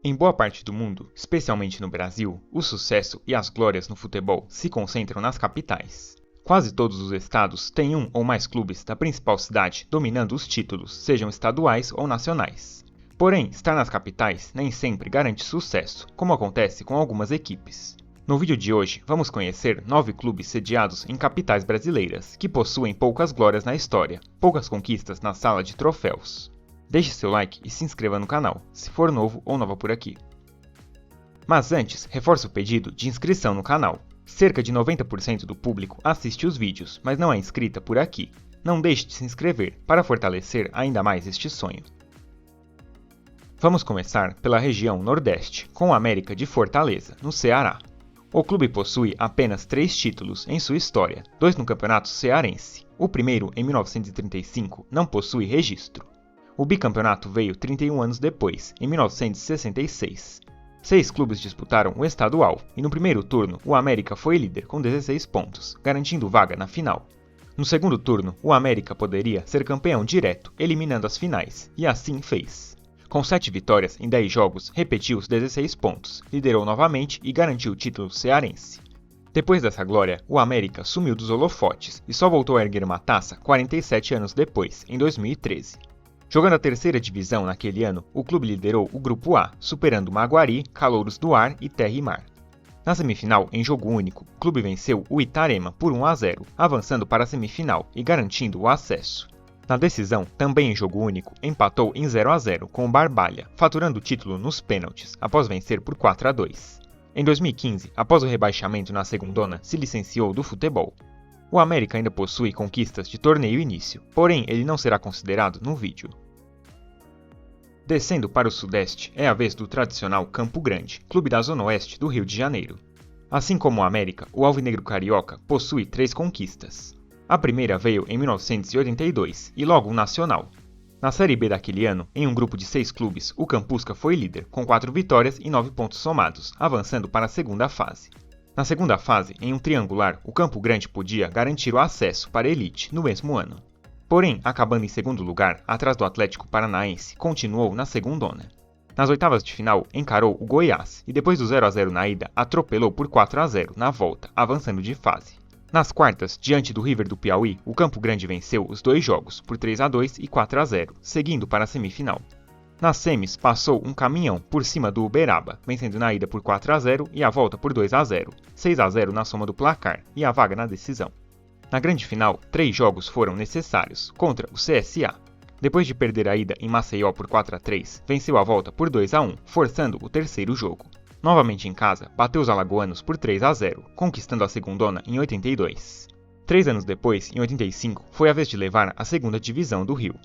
Em boa parte do mundo, especialmente no Brasil, o sucesso e as glórias no futebol se concentram nas capitais. Quase todos os estados têm um ou mais clubes da principal cidade dominando os títulos, sejam estaduais ou nacionais. Porém, estar nas capitais nem sempre garante sucesso, como acontece com algumas equipes. No vídeo de hoje, vamos conhecer 9 clubes sediados em capitais brasileiras, que possuem poucas glórias na história, poucas conquistas na sala de troféus. Deixe seu like e se inscreva no canal, se for novo ou nova por aqui. Mas antes, reforço o pedido de inscrição no canal. Cerca de 90% do público assiste os vídeos, mas não é inscrita por aqui. Não deixe de se inscrever para fortalecer ainda mais este sonho. Vamos começar pela região Nordeste, com o América de Fortaleza, no Ceará. O clube possui apenas 3 títulos em sua história, 2 no Campeonato Cearense. O primeiro, em 1935, não possui registro. O bicampeonato veio 31 anos depois, em 1966. 6 clubes disputaram o estadual, e no primeiro turno o América foi líder com 16 pontos, garantindo vaga na final. No segundo turno, o América poderia ser campeão direto, eliminando as finais, e assim fez. Com 7 vitórias em 10 jogos, repetiu os 16 pontos, liderou novamente e garantiu o título cearense. Depois dessa glória, o América sumiu dos holofotes e só voltou a erguer uma taça 47 anos depois, em 2013. Jogando a terceira divisão naquele ano, o clube liderou o Grupo A, superando Maguari, Calouros do Ar e Terra e Mar. Na semifinal, em jogo único, o clube venceu o Itarema por 1-0, avançando para a semifinal e garantindo o acesso. Na decisão, também em jogo único, empatou em 0-0 com o Barbalha, faturando o título nos pênaltis, após vencer por 4-2. Em 2015, após o rebaixamento na segundona, se licenciou do futebol. O América ainda possui conquistas de torneio início, porém ele não será considerado no vídeo. Descendo para o sudeste, é a vez do tradicional Campo Grande, clube da zona oeste do Rio de Janeiro. Assim como o América, o Alvinegro Carioca possui 3 conquistas. A primeira veio em 1982 e logo o Nacional. Na Série B daquele ano, em um grupo de 6 clubes, o Campusca foi líder, com 4 vitórias e 9 pontos somados, avançando para a segunda fase. Na segunda fase, em um triangular, o Campo Grande podia garantir o acesso para a elite no mesmo ano. Porém, acabando em segundo lugar, atrás do Atlético Paranaense, continuou na segundona. Nas oitavas de final, encarou o Goiás e depois do 0-0 na ida, atropelou por 4-0 na volta, avançando de fase. Nas quartas, diante do River do Piauí, o Campo Grande venceu os 2 jogos por 3-2 e 4-0, seguindo para a semifinal. Nas semis, passou um caminhão por cima do Uberaba, vencendo na ida por 4-0 e a volta por 2-0, 6-0 na soma do placar e a vaga na decisão. Na grande final, 3 jogos foram necessários, contra o CSA. Depois de perder a ida em Maceió por 4-3, venceu a volta por 2-1, forçando o terceiro jogo. Novamente em casa, bateu os alagoanos por 3-0, conquistando a segundona em 82. 3 anos depois, em 85, foi a vez de levar a segunda divisão do Rio.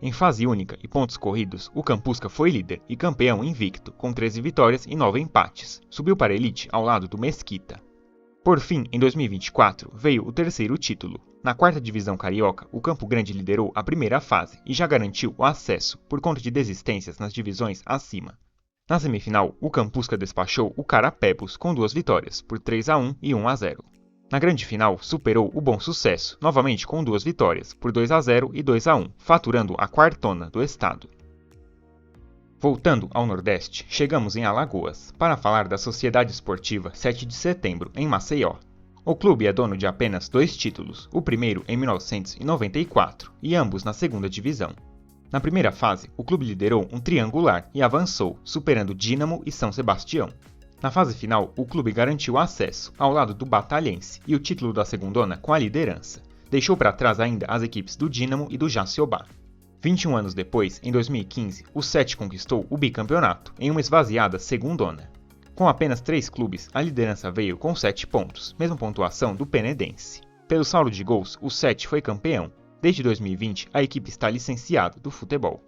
Em fase única e pontos corridos, o Campusca foi líder e campeão invicto, com 13 vitórias e 9 empates. Subiu para a elite ao lado do Mesquita. Por fim, em 2024, veio o terceiro título. Na quarta divisão carioca, o Campo Grande liderou a primeira fase e já garantiu o acesso, por conta de desistências nas divisões acima. Na semifinal, o Campusca despachou o Carapebus com 2 vitórias, por 3-1 e 1-0. Na grande final, superou o Bom Sucesso, novamente com 2 vitórias, por 2-0 e 2-1, faturando a quartona do estado. Voltando ao Nordeste, chegamos em Alagoas, para falar da Sociedade Esportiva 7 de Setembro, em Maceió. O clube é dono de apenas 2 títulos, o primeiro em 1994, e ambos na segunda divisão. Na primeira fase, o clube liderou um triangular e avançou, superando Dínamo e São Sebastião. Na fase final, o clube garantiu acesso, ao lado do Batalhense, e o título da segundona com a liderança. Deixou para trás ainda as equipes do Dínamo e do Jacioba. 21 anos depois, em 2015, o 7 conquistou o bicampeonato, em uma esvaziada segundona. Com apenas 3 clubes, a liderança veio com 7 pontos, mesma pontuação do Penedense. Pelo saldo de gols, o 7 foi campeão. Desde 2020, a equipe está licenciada do futebol.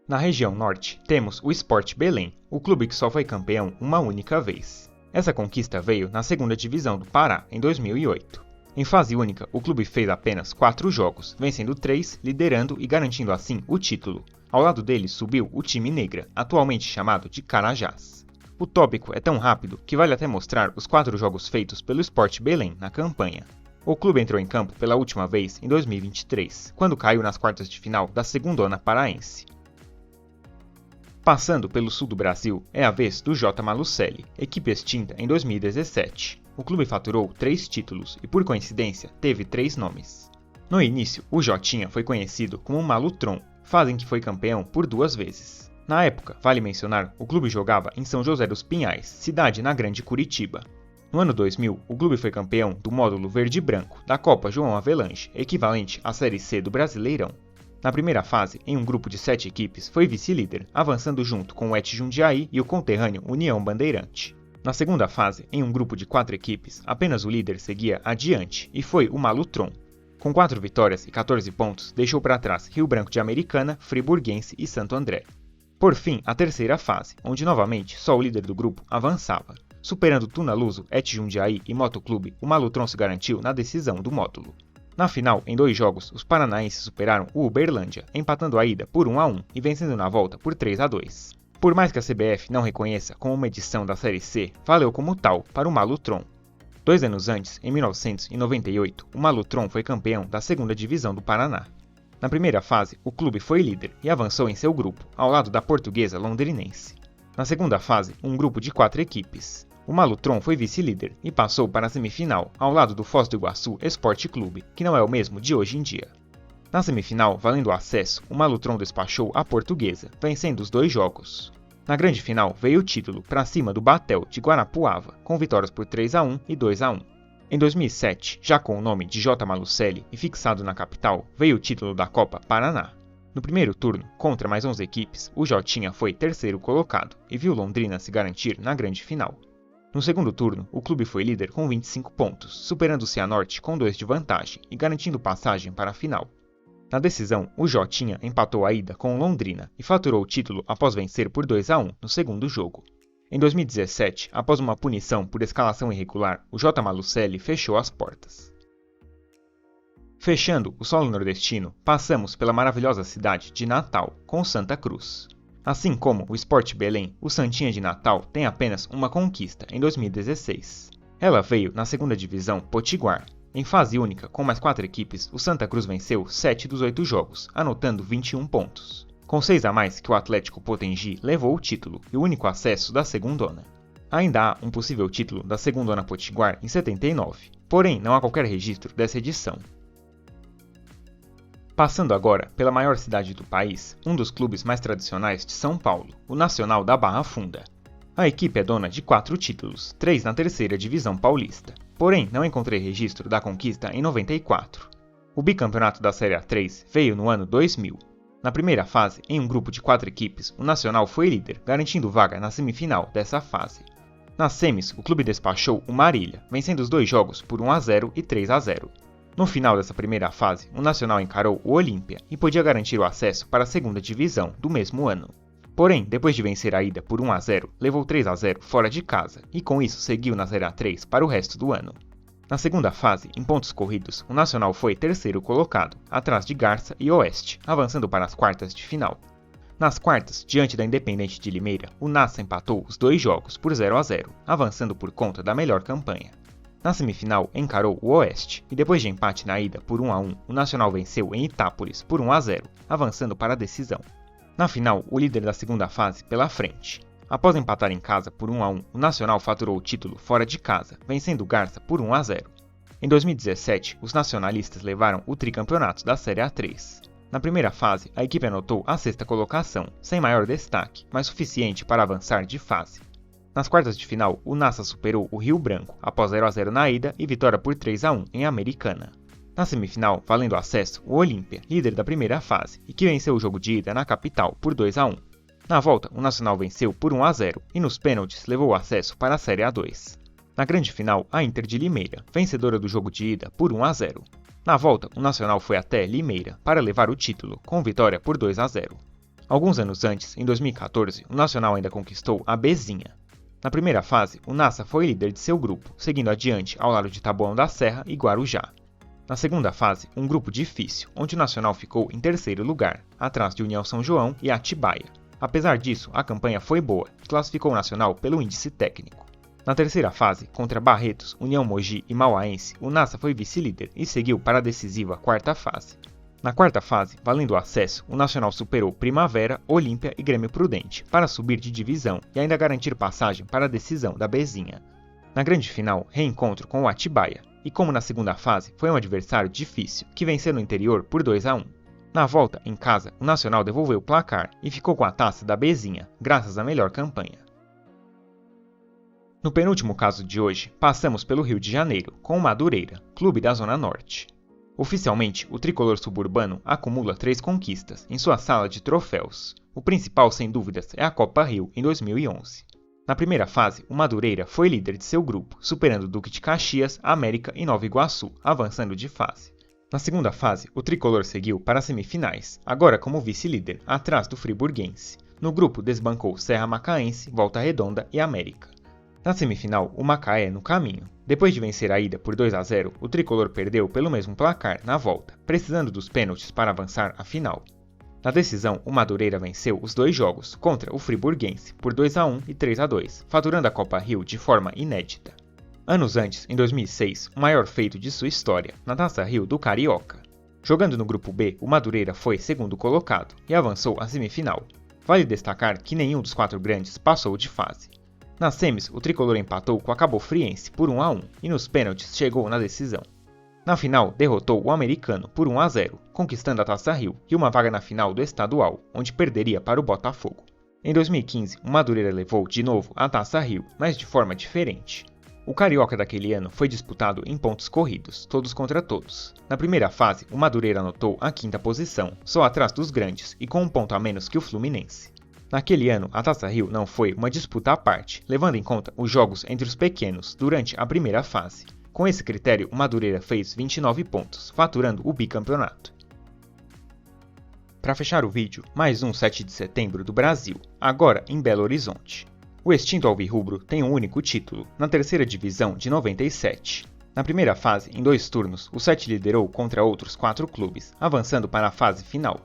Na região norte, temos o Sport Belém, o clube que só foi campeão uma única vez. Essa conquista veio na segunda divisão do Pará, em 2008. Em fase única, o clube fez apenas 4 jogos, vencendo 3, liderando e garantindo assim o título. Ao lado dele subiu o time Negra, atualmente chamado de Carajás. O tópico é tão rápido que vale até mostrar os 4 jogos feitos pelo Sport Belém na campanha. O clube entrou em campo pela última vez em 2023, quando caiu nas quartas de final da Segundona Paraense. Passando pelo sul do Brasil, é a vez do J. Malucelli, equipe extinta em 2017. O clube faturou 3 títulos e, por coincidência, teve 3 nomes. No início, o Jotinha foi conhecido como Malutron, fase em que foi campeão por 2 vezes. Na época, vale mencionar, o clube jogava em São José dos Pinhais, cidade na Grande Curitiba. No ano 2000, o clube foi campeão do módulo verde e branco da Copa João Avelange, equivalente à Série C do Brasileirão. Na primeira fase, em um grupo de 7 equipes, foi vice-líder, avançando junto com o Et Jundiaí e o conterrâneo União Bandeirante. Na segunda fase, em um grupo de 4 equipes, apenas o líder seguia adiante, e foi o Malutron. Com 4 vitórias e 14 pontos, deixou para trás Rio Branco de Americana, Friburguense e Santo André. Por fim, a terceira fase, onde novamente só o líder do grupo avançava. Superando Tunaluso, Et Jundiaí e Motoclube, o Malutron se garantiu na decisão do módulo. Na final, em 2 jogos, os paranaenses superaram o Uberlândia, empatando a ida por 1-1 e vencendo na volta por 3-2. Por mais que a CBF não reconheça como uma edição da Série C, valeu como tal para o Malutron. 2 anos antes, em 1998, o Malutron foi campeão da 2ª Divisão do Paraná. Na primeira fase, o clube foi líder e avançou em seu grupo, ao lado da Portuguesa Londrinense. Na segunda fase, um grupo de 4 equipes. O Malutron foi vice-líder e passou para a semifinal, ao lado do Foz do Iguaçu Esporte Clube, que não é o mesmo de hoje em dia. Na semifinal, valendo o acesso, o Malutron despachou a Portuguesa, vencendo os 2 jogos. Na grande final, veio o título para cima do Batel de Guarapuava, com vitórias por 3-1 e 2-1. Em 2007, já com o nome de J. Malucelli e fixado na capital, veio o título da Copa Paraná. No primeiro turno, contra mais 11 equipes, o Jotinha foi terceiro colocado e viu Londrina se garantir na grande final. No segundo turno, o clube foi líder com 25 pontos, superando o Cianorte com 2 de vantagem e garantindo passagem para a final. Na decisão, o Jotinha empatou a ida com o Londrina e faturou o título após vencer por 2-1 no segundo jogo. Em 2017, após uma punição por escalação irregular, o J. Malucelli fechou as portas. Fechando o solo nordestino, passamos pela maravilhosa cidade de Natal, com Santa Cruz. Assim como o Sport Belém, o Santinha de Natal tem apenas uma conquista em 2016. Ela veio na 2ª Divisão Potiguar. Em fase única, com mais 4 equipes, o Santa Cruz venceu 7 dos 8 jogos, anotando 21 pontos. Com 6 a mais que o Atlético Potengi levou o título e o único acesso da segundona. Ainda há um possível título da segundona Potiguar em 79, porém não há qualquer registro dessa edição. Passando agora pela maior cidade do país, um dos clubes mais tradicionais de São Paulo, o Nacional da Barra Funda. A equipe é dona de 4 títulos, 3 na 3ª Divisão Paulista, porém não encontrei registro da conquista em 94. O bicampeonato da Série A3 veio no ano 2000. Na primeira fase, em um grupo de 4 equipes, o Nacional foi líder, garantindo vaga na semifinal dessa fase. Nas semis, o clube despachou o Marília, vencendo os 2 jogos por 1-0 e 3-0. No final dessa primeira fase, o Nacional encarou o Olímpia e podia garantir o acesso para a 2ª Divisão do mesmo ano. Porém, depois de vencer a ida por 1-0, levou 3-0 fora de casa e com isso seguiu na Série A3 para o resto do ano. Na segunda fase, em pontos corridos, o Nacional foi terceiro colocado, atrás de Garça e Oeste, avançando para as quartas de final. Nas quartas, diante da Independente de Limeira, o Nassa empatou os 2 jogos por 0-0, avançando por conta da melhor campanha. Na semifinal, encarou o Oeste, e depois de empate na ida por 1-1, o Nacional venceu em Itápolis por 1-0, avançando para a decisão. Na final, o líder da segunda fase pela frente. Após empatar em casa por 1-1, o Nacional faturou o título fora de casa, vencendo o Garça por 1-0. Em 2017, os nacionalistas levaram o tricampeonato da Série A3. Na primeira fase, a equipe anotou a 6ª colocação, sem maior destaque, mas suficiente para avançar de fase. Nas quartas de final, o Nassa superou o Rio Branco, após 0-0 na ida e vitória por 3-1 em Americana. Na semifinal, valendo acesso, o Olímpia, líder da primeira fase, e que venceu o jogo de ida na capital por 2-1. Na volta, o Nacional venceu por 1-0 e nos pênaltis levou o acesso para a Série A2. Na grande final, a Inter de Limeira, vencedora do jogo de ida por 1-0. Na volta, o Nacional foi até Limeira para levar o título, com vitória por 2-0. Alguns anos antes, em 2014, o Nacional ainda conquistou a Bezinha. Na primeira fase, o Nassa foi líder de seu grupo, seguindo adiante ao lado de Taboão da Serra e Guarujá. Na segunda fase, um grupo difícil, onde o Nacional ficou em terceiro lugar, atrás de União São João e Atibaia. Apesar disso, a campanha foi boa e classificou o Nacional pelo índice técnico. Na terceira fase, contra Barretos, União Mogi e Mauaense, o Nassa foi vice-líder e seguiu para a decisiva quarta fase. Na quarta fase, valendo o acesso, o Nacional superou Primavera, Olímpia e Grêmio Prudente para subir de divisão e ainda garantir passagem para a decisão da Bezinha. Na grande final, reencontro com o Atibaia, e como na segunda fase foi um adversário difícil, que venceu no interior por 2-1. Na volta, em casa, o Nacional devolveu o placar e ficou com a taça da Bezinha, graças à melhor campanha. No penúltimo caso de hoje, passamos pelo Rio de Janeiro, com o Madureira, clube da Zona Norte. Oficialmente, o tricolor suburbano acumula 3 conquistas em sua sala de troféus. O principal, sem dúvidas, é a Copa Rio, em 2011. Na primeira fase, o Madureira foi líder de seu grupo, superando o Duque de Caxias, América e Nova Iguaçu, avançando de fase. Na segunda fase, o tricolor seguiu para as semifinais, agora como vice-líder, atrás do Friburguense. No grupo, desbancou Serra Macaense, Volta Redonda e América. Na semifinal, o Macaé no caminho. Depois de vencer a ida por 2-0, o tricolor perdeu pelo mesmo placar na volta, precisando dos pênaltis para avançar à final. Na decisão, o Madureira venceu os 2 jogos contra o Friburguense por 2-1 e 3-2, faturando a Copa Rio de forma inédita. Anos antes, em 2006, o maior feito de sua história, na Taça Rio do Carioca. Jogando no grupo B, o Madureira foi segundo colocado e avançou à semifinal. Vale destacar que nenhum dos 4 grandes passou de fase. Nas semis, o tricolor empatou com a Cabofriense por 1-1 e nos pênaltis chegou na decisão. Na final, derrotou o Americano por 1-0, conquistando a Taça Rio e uma vaga na final do estadual, onde perderia para o Botafogo. Em 2015, o Madureira levou de novo a Taça Rio, mas de forma diferente. O Carioca daquele ano foi disputado em pontos corridos, todos contra todos. Na primeira fase, o Madureira anotou a 5ª posição, só atrás dos grandes e com um ponto a menos que o Fluminense. Naquele ano, a Taça Rio não foi uma disputa à parte, levando em conta os jogos entre os pequenos durante a primeira fase. Com esse critério, o Madureira fez 29 pontos, faturando o bicampeonato. Para fechar o vídeo, mais um 7 de setembro do Brasil, agora em Belo Horizonte. O extinto alvirrubro tem um único título, na 3ª divisão de 97. Na primeira fase, em 2 turnos, o 7 liderou contra outros 4 clubes, avançando para a fase final.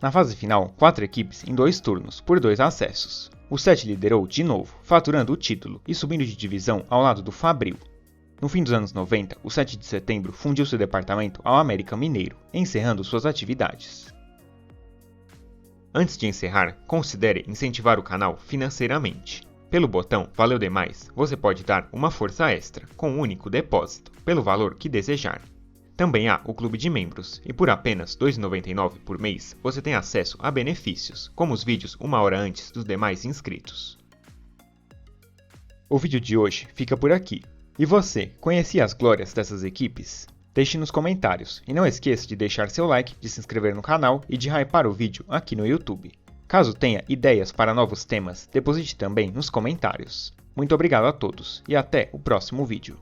Na fase final, 4 equipes em 2 turnos, por 2 acessos. O 7 liderou de novo, faturando o título e subindo de divisão ao lado do Fabril. No fim dos anos 90, o 7 de setembro fundiu seu departamento ao América Mineiro, encerrando suas atividades. Antes de encerrar, considere incentivar o canal financeiramente. Pelo botão Valeu Demais, você pode dar uma força extra, com um único depósito, pelo valor que desejar. Também há o Clube de Membros, e por apenas R$ 2,99 por mês, você tem acesso a benefícios, como os vídeos 1 hora antes dos demais inscritos. O vídeo de hoje fica por aqui. E você, conhecia as glórias dessas equipes? Deixe nos comentários, e não esqueça de deixar seu like, de se inscrever no canal e de hypar o vídeo aqui no YouTube. Caso tenha ideias para novos temas, deposite também nos comentários. Muito obrigado a todos, e até o próximo vídeo.